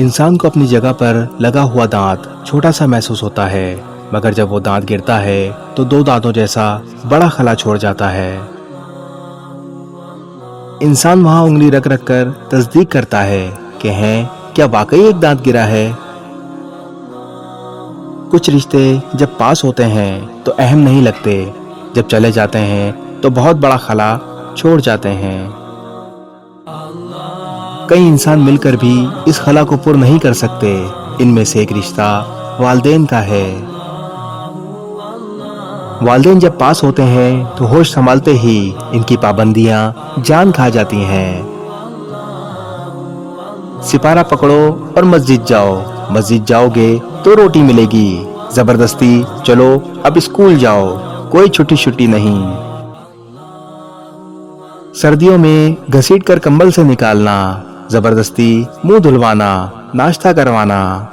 انسان کو اپنی جگہ پر لگا ہوا دانت چھوٹا سا محسوس ہوتا ہے، مگر جب وہ دانت گرتا ہے تو دو دانتوں جیسا بڑا خلا چھوڑ جاتا ہے۔ انسان وہاں انگلی رکھ رکھ کر تصدیق کرتا ہے کہ کیا واقعی ایک دانت گرا ہے؟ کچھ رشتے جب پاس ہوتے ہیں تو اہم نہیں لگتے، جب چلے جاتے ہیں تو بہت بڑا خلا چھوڑ جاتے ہیں۔ کئی انسان مل کر بھی اس خلا کو پر نہیں کر سکتے۔ ان میں سے ایک رشتہ والدین کا ہے۔ والدین جب پاس ہوتے ہیں تو ہوش سنبھالتے ہی ان کی پابندیاں جان کھا جاتی ہیں۔ سپارہ پکڑو اور مسجد جاؤ، مسجد جاؤ گے تو روٹی ملے گی، زبردستی چلو اب اسکول جاؤ، کوئی چھٹی نہیں۔ سردیوں میں گھسیٹ کر کمبل سے نکالنا، زبردستی منہ دھلوانا، ناشتہ کروانا۔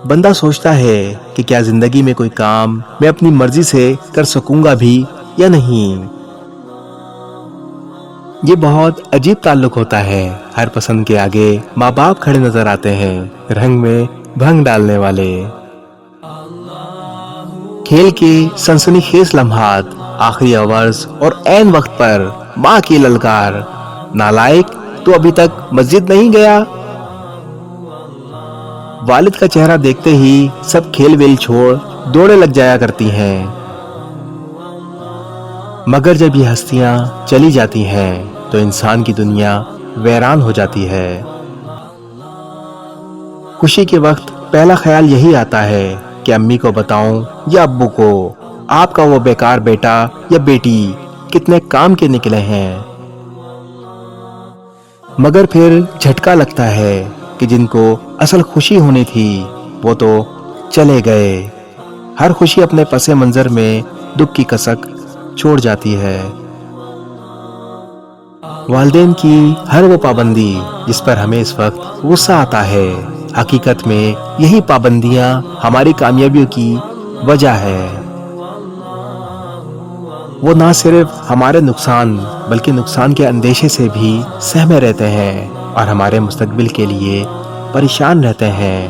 بندہ سوچتا ہے کہ کیا زندگی میں کوئی کام میں اپنی مرضی سے کر سکوں گا بھی یا نہیں۔ یہ بہت عجیب تعلق ہوتا ہے۔ ہر پسند کے آگے ماں باپ کھڑے نظر آتے ہیں، رنگ میں بھنگ ڈالنے والے۔ کھیل کے سنسنی خیز لمحات، آخری اوورز اور عین وقت پر ماں کی للکار، نالائق تو ابھی تک مسجد نہیں گیا۔ والد کا چہرہ دیکھتے ہی سب کھیل ویل چھوڑ دوڑے لگ جایا کرتی ہیں۔ مگر جب یہ ہستیاں چلی جاتی ہیں تو انسان کی دنیا ویران ہو جاتی ہے۔ خوشی کے وقت پہلا خیال یہی آتا ہے کہ امی کو بتاؤں یا ابو کو، آپ کا وہ بیکار بیٹا یا بیٹی کتنے کام کے نکلے ہیں۔ مگر پھر جھٹکا لگتا ہے کہ جن کو اصل خوشی ہونی تھی وہ تو چلے گئے۔ ہر خوشی اپنے پس منظر میں دکھ کی کسک چھوڑ جاتی ہے۔ والدین کی ہر وہ پابندی جس پر ہمیں اس وقت غصہ آتا ہے، حقیقت میں یہی پابندیاں ہماری کامیابیوں کی وجہ ہے۔ وہ نہ صرف ہمارے نقصان بلکہ نقصان کے اندیشے سے بھی سہمے رہتے ہیں اور ہمارے مستقبل کے لیے پریشان رہتے ہیں۔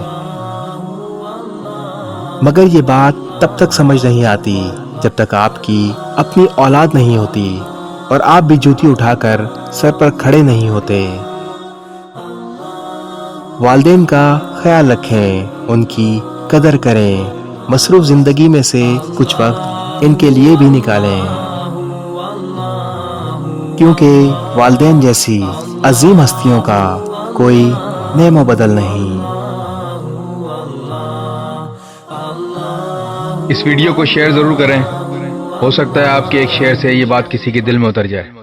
مگر یہ بات تب تک سمجھ نہیں آتی جب تک آپ کی اپنی اولاد نہیں ہوتی اور آپ بھی جوتی اٹھا کر سر پر کھڑے نہیں ہوتے۔ والدین کا خیال رکھیں، ان کی قدر کریں، مصروف زندگی میں سے کچھ وقت ان کے لیے بھی نکالیں، کیونکہ والدین جیسی عظیم ہستیوں کا کوئی نعم و بدل نہیں۔ اس ویڈیو کو شیئر ضرور کریں، ہو سکتا ہے آپ کے ایک شیئر سے یہ بات کسی کے دل میں اتر جائے۔